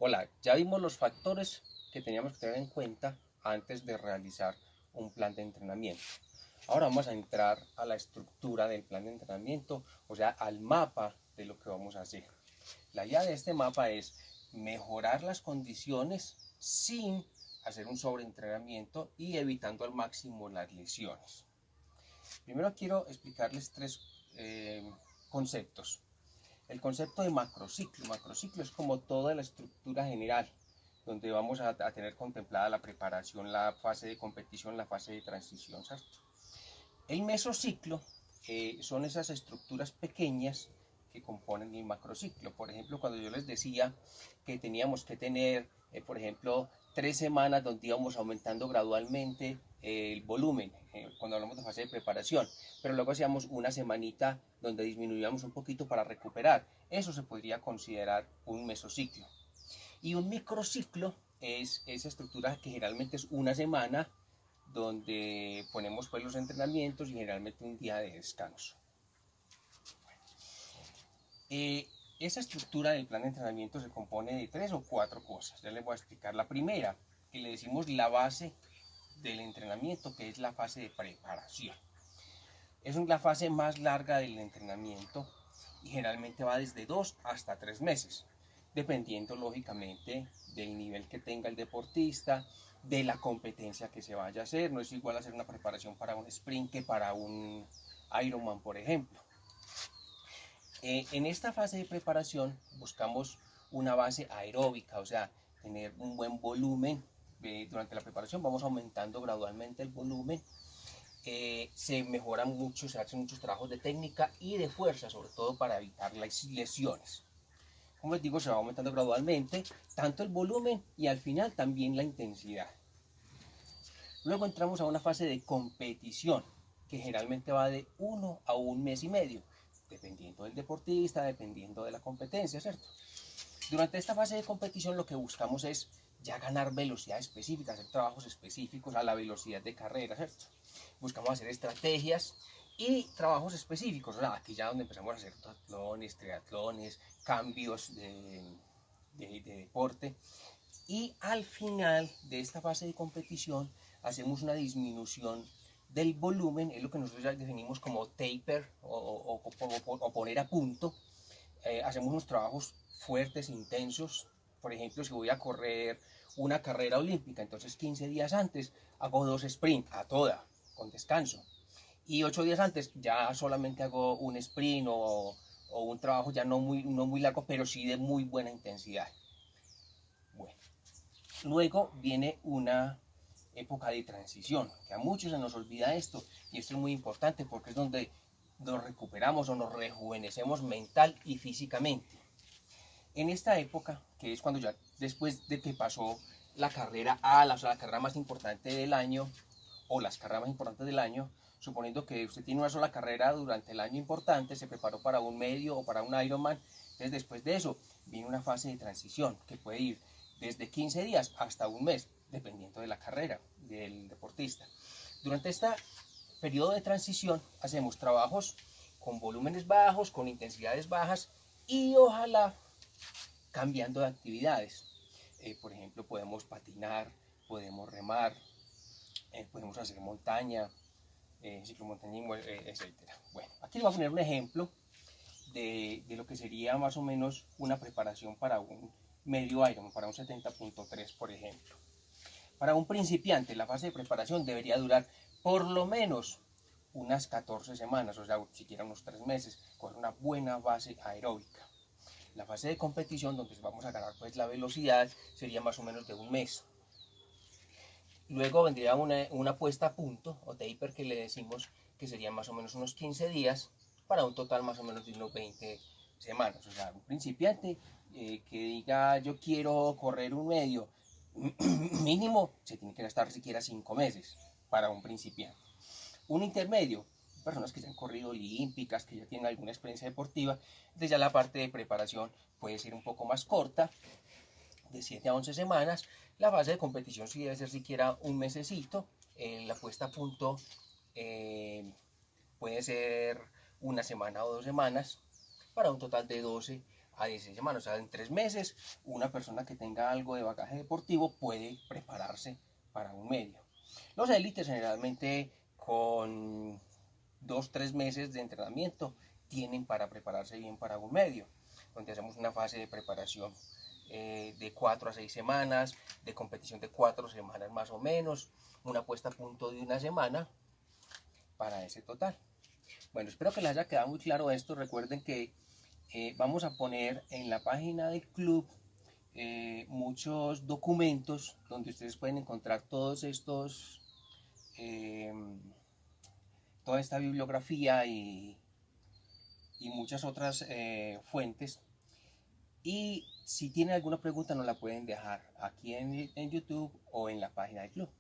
Hola, ya vimos los factores que teníamos que tener en cuenta antes de realizar un plan de entrenamiento. Ahora vamos a entrar a la estructura del plan de entrenamiento, o sea, al mapa de lo que vamos a hacer. La idea de este mapa es mejorar las condiciones sin hacer un sobreentrenamiento y evitando al máximo las lesiones. Primero quiero explicarles tres conceptos. El concepto de macrociclo. Macrociclo es como toda la estructura general, donde vamos a tener contemplada la preparación, la fase de competición, la fase de transición, ¿cierto? El mesociclo son esas estructuras pequeñas que componen el macrociclo. Por ejemplo, cuando yo les decía que teníamos que tener, por ejemplo, 3 semanas donde íbamos aumentando gradualmente el volumen, cuando hablamos de fase de preparación, pero luego hacíamos una semanita donde disminuíamos un poquito para recuperar. Eso se podría considerar un mesociclo. Y un microciclo es esa estructura que generalmente es una semana donde ponemos pues los entrenamientos y generalmente un día de descanso. Esa estructura del plan de entrenamiento se compone de 3 o 4 cosas. Ya les voy a explicar. La primera, que le decimos la base del entrenamiento, que es la fase de preparación. Es la fase más larga del entrenamiento y generalmente va desde 2 hasta 3 meses, dependiendo lógicamente del nivel que tenga el deportista, de la competencia que se vaya a hacer. No es igual hacer una preparación para un sprint que para un Ironman, por ejemplo. En esta fase de preparación buscamos una base aeróbica, o sea, tener un buen volumen. Durante la preparación vamos aumentando gradualmente el volumen. Se mejoran mucho, se hacen muchos trabajos de técnica y de fuerza, sobre todo para evitar las lesiones. Como les digo, se va aumentando gradualmente tanto el volumen y al final también la intensidad. Luego entramos a una fase de competición, que generalmente va de 1 a 1 mes y medio, dependiendo del deportista, dependiendo de la competencia, ¿cierto? Durante esta fase de competición lo que buscamos es ya ganar velocidad específica, hacer trabajos específicos a la velocidad de carrera, ¿cierto? Buscamos hacer estrategias y trabajos específicos, o sea, aquí ya donde empezamos a hacer triatlones, cambios de deporte. Y al final de esta fase de competición hacemos una disminución del volumen, es lo que nosotros ya definimos como taper o poner a punto. Hacemos unos trabajos fuertes, intensos. Por ejemplo, si voy a correr una carrera olímpica, entonces 15 días antes hago 2 sprints a toda, con descanso. Y 8 días antes ya solamente hago un sprint o un trabajo ya no muy largo, pero sí de muy buena intensidad. Bueno, luego viene una época de transición, que a muchos se nos olvida esto, y esto es muy importante porque es donde nos recuperamos o nos rejuvenecemos mental y físicamente. En esta época, que es cuando ya después de que pasó la carrera o sea, la carrera más importante del año, o las carreras más importantes del año, suponiendo que usted tiene una sola carrera durante el año importante, se preparó para un medio o para un Ironman, entonces después de eso viene una fase de transición que puede ir desde 15 días hasta un mes, dependiendo de la carrera del deportista. Durante este periodo de transición hacemos trabajos con volúmenes bajos, con intensidades bajas y ojalá cambiando de actividades. Por ejemplo, podemos patinar, podemos remar, podemos hacer montaña, ciclomontañismo, etc. Bueno, aquí les voy a poner un ejemplo de lo que sería más o menos una preparación para un medio Ironman, para un 70.3, por ejemplo. Para un principiante, la fase de preparación debería durar por lo menos unas 14 semanas, o sea, siquiera unos 3 meses, con una buena base aeróbica. La fase de competición, donde vamos a ganar pues la velocidad, sería más o menos de un mes. Luego vendría una puesta a punto, o taper que le decimos, que sería más o menos unos 15 días, para un total más o menos de unos 20 semanas. O sea, un principiante que diga yo quiero correr un medio, mínimo se tiene que gastar siquiera 5 meses para un principiante. Un intermedio, personas que ya han corrido olímpicas, que ya tienen alguna experiencia deportiva, entonces ya la parte de preparación puede ser un poco más corta, de 7 a 11 semanas. La fase de competición sí debe ser siquiera un mesecito. La puesta a punto puede ser una semana o 2 semanas, para un total de 12 a 16 semanas. O sea, en 3 meses, una persona que tenga algo de bagaje deportivo puede prepararse para un medio. Los élites generalmente con 2-3 meses de entrenamiento tienen para prepararse bien para un medio, donde hacemos una fase de preparación de 4 a 6 semanas, de competición de 4 semanas más o menos, una puesta a punto de una semana para ese total. Bueno, espero que les haya quedado muy claro esto. Recuerden que vamos a poner en la página del club muchos documentos donde ustedes pueden encontrar todos estos, toda esta bibliografía y muchas otras fuentes. Y si tienen alguna pregunta nos la pueden dejar aquí en YouTube o en la página del club.